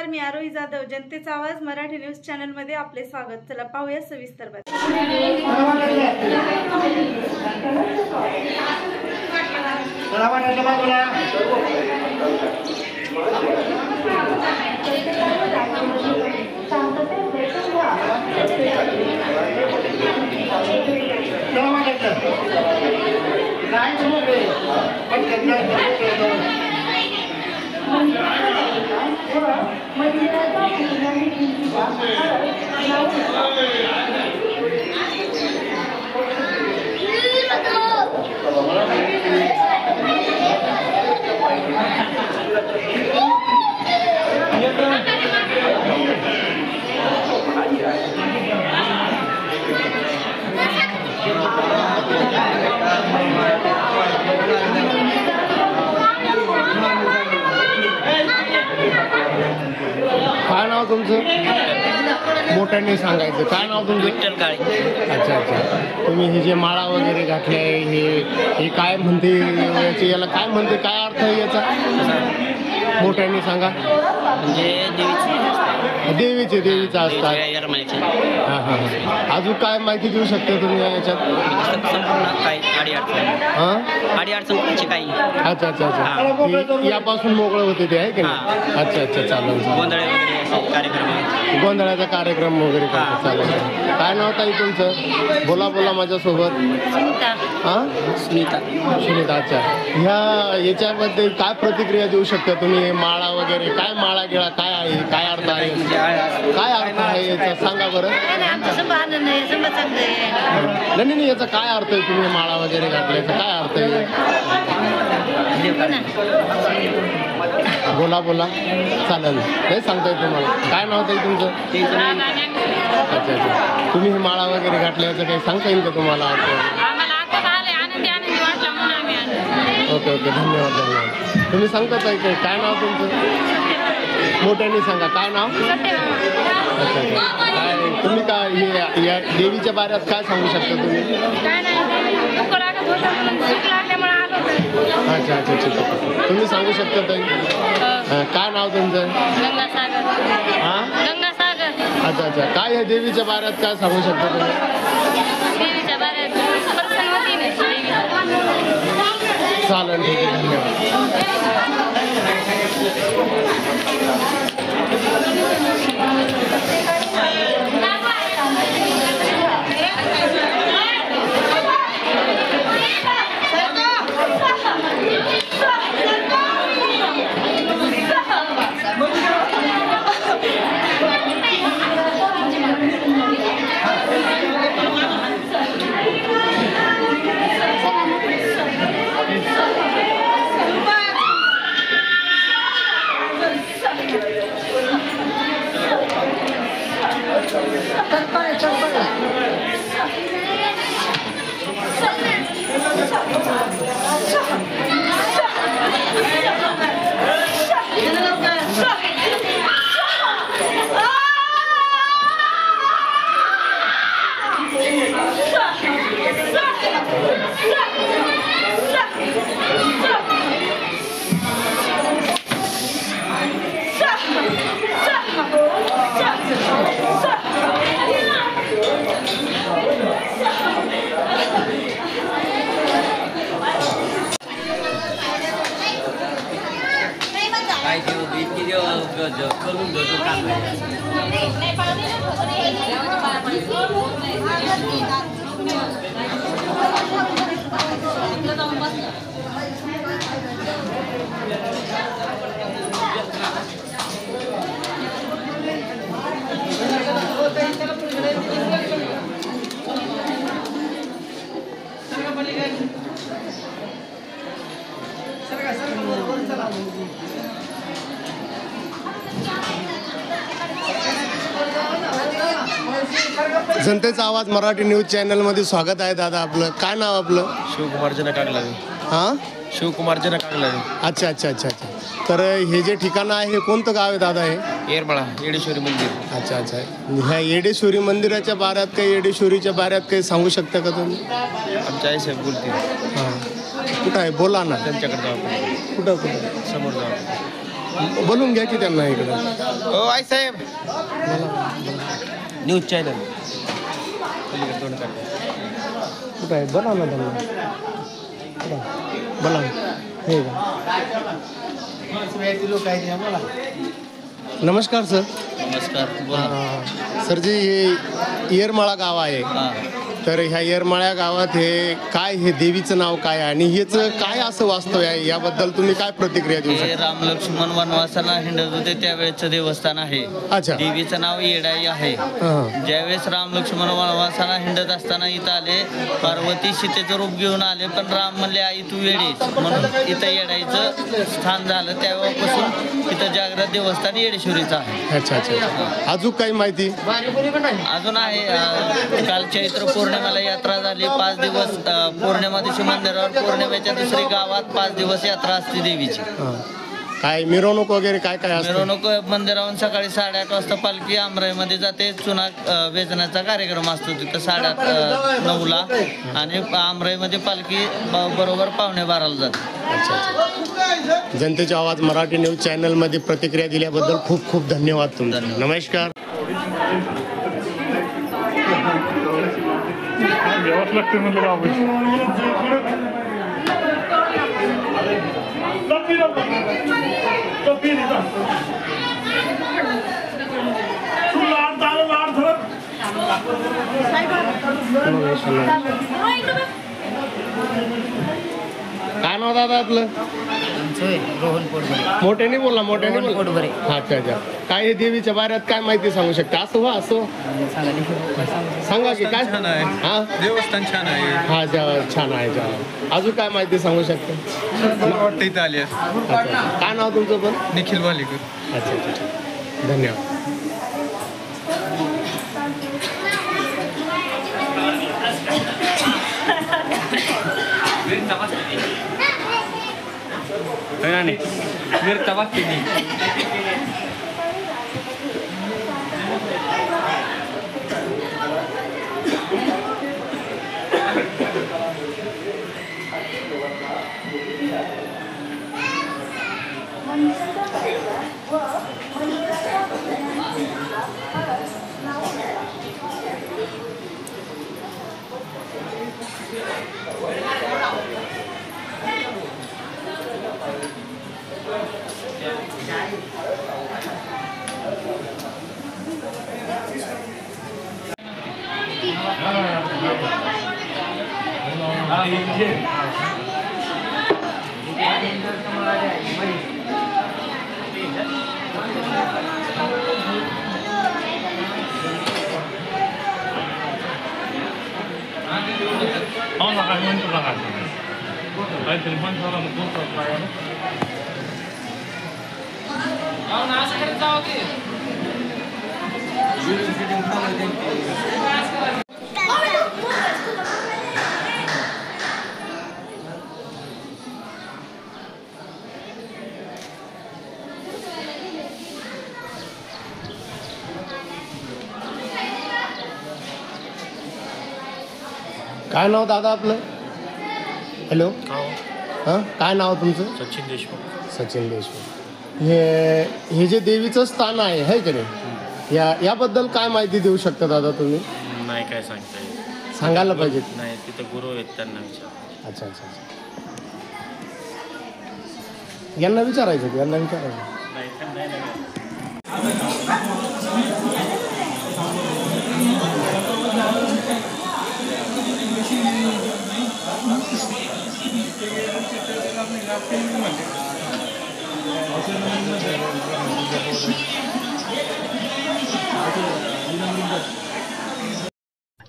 मी आरोही जाधव, जनतेचा आवाज Marathi news channel मध्ये आपले स्वागत। चला पाहूया सविस्तर बातमी। काय नाव तुमचं? मोठ्याने सांगायचं। काय नाव तुमचं? विठ्ठल काळे। अच्छा अच्छा। तुम्ही हे जे माळा वगैरे घातले हे काय म्हणते, याला काय म्हणते, काय अर्थ आहे याचा? मोठ्याने सांगा। म्हणजे देवीचा असतात। हां हां हां। अजून काय माहिती देऊ शकता तुम्ही याच्यात? संपूर्ण काही अडीअडचण काही। अच्छा अच्छा अच्छा। यापासून मोकळं होते ते आहे की नाही? अच्छा अच्छा, चालेल चालेल। गोंधळाचा कार्यक्रम वगैरे चालेल। काय नाव ताई तुमचं? बोला बोला माझ्यासोबत। सुनीता। अच्छा। याच्याबद्दल काय प्रतिक्रिया देऊ शकता तुम्ही? माळा वगैरे काय, माळा गिळा काय आहे, काय अर्थ आहे, काय अर्थ आहे याचा सांगा बरं। नाही, याचा काय अर्थ आहे? तुम्ही माळा वगैरे घातल्याचा काय अर्थ आहे? बोला बोला, चालेल। नाही सांगताय तुम्हाला? काय नाव ताई तुमचं? अच्छा अच्छा। तुम्ही हे माळा वगैरे घातल्याचं काही सांगता येईल का तुम्हाला? ओके ओके, धन्यवाद धन्यवाद। तुम्ही सांगता ताई काय नाव तुमचं? मोठ्याने सांगा। काय नाव? अच्छा अच्छा। काय तुम्ही काय या देवीच्या बाऱ्यात काय सांगू शकता तुम्ही? अच्छा अच्छा अच्छा। तुम्ही सांगू शकता ताई? काय नाव तुमचं? हां, अच्छा अच्छा। काय या देवीच्या बाऱ्यात काय सांगू शकता तुम्ही? चालेल, ठीक आहे, धन्यवाद। जनतेचा आवाज मराठी न्यूज चॅनल मध्ये स्वागत आहे। दादा आपलं काय नाव? आपलं शिवकुमार जना कागलावे। हां, शिवकुमार जना कागलावे। अच्छा अच्छा अच्छा अच्छा। तर हे जे ठिकाण आहे हे कोणतं गाव आहे दादा? हे येरमाळा येडेश्वरी मंदिर। अच्छा अच्छा। ह्या येडेश्वरी मंदिराच्या बाऱ्यात काही, येडेश्वरीच्या बाऱ्यात काही सांगू शकता का तुम्ही? आमच्या आई साहेब बोलतील। हां, कुठं आहे? बोला ना। त्यांच्याकडे जाऊ, कुठं कुठं? समोर जाऊ। बोलून घ्या की त्यांना इकडं. हो आई साहेब न्यूज चॅनल कुठं आहे बोला ना त्यांना. बोला हे का. नमस्कार सर. नमस्कार बोला. सर जी हे येरमाळा गाव आहे. हां तर ह्या येरमाळ्या गावात हे काय हे देवीचं नाव काय आहे आणि ह्याचं काय असं वास्तव आहे याबद्दल तुम्ही काय प्रतिक्रिया देऊ हे शकता. राम लक्ष्मण वनवासाला हिंडत होते त्यावेळेचं देवस्थान आहे. अच्छा. देवीचं नाव येडाई आहे. हां. ज्यावेळेस राम लक्ष्मण वनवासाला हिंडत असताना इथं आले, पार्वती सीतेचं रूप घेऊन आले, पण राम म्हणले आई तू येडीच, म्हणून इथं येडाईचं स्थान झालं. तेव्हापासून इथं जागृत देवस्थान येडेश्वरीचं आहे. अच्छा अच्छा. अजून काही माहिती. अजून आहे काल चैत्र पौर्णिमेला यात्रा झाली. 5 दिवस पौर्णिमा दिवशी मंदिरावर, पौर्णिमेच्या दुसरी गावात 5 दिवस यात्रा असते देवीची. हां. काय मिरवणूक वगैरे काय काय असतं. मिरवणूक मंदिरावरून सकाळी 8:30 वाजता पालखी आमराईमध्ये जाते. चुना वेचण्याचा कार्यक्रम असतो तिथं 8:30-9ला आणि आमराईमध्ये पालखी बरोबर 11:45ला जाते. अच्छा अच्छा. जनतेचा आवाज मराठी न्यूज चॅनलमध्ये प्रतिक्रिया दिल्याबद्दल खूप खूप धन्यवाद तुमचे. धन्यवाद. नमस्कार. काय नाव दादा आपलं. रोहन पोटभरे. मोठ्याने बोला मोठ्याने बोला. पोटभरे. अच्छा अच्छा. काय हे देवीच्या बाऱ्यात काय माहिती सांगू शकता. असं व्हा असं सांगा की काय. हा देवस्थान छान आहे. हा छान आहे छान. अजून काय माहिती सांगू शकता. मला वाटतं इथं आली आहे. अच्छा. काय नाव तुमचं पण. निखिल वालीकर. अच्छा अच्छा. धन्यवाद. काय नाव दादा आपलं. हॅलो. हां काय नाव तुमचं. सचिन देशमुख. सचिन देशमुख. हे जे देवीचं स्थान आहे की नाही याबद्दल काय माहिती देऊ शकता दादा तुम्ही. नाही काय सांगता येईल. सांगायला पाहिजे. नाही तिथं गुरु आहेत त्यांना विचार. अच्छा अच्छा अच्छा. यांना विचारायचं यांना विचारायचं.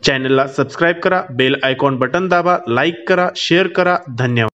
चॅनलला सबस्क्राईब करा, बेल आयकॉन बटन दाबा, लाईक करा, शेअर करा. धन्यवाद.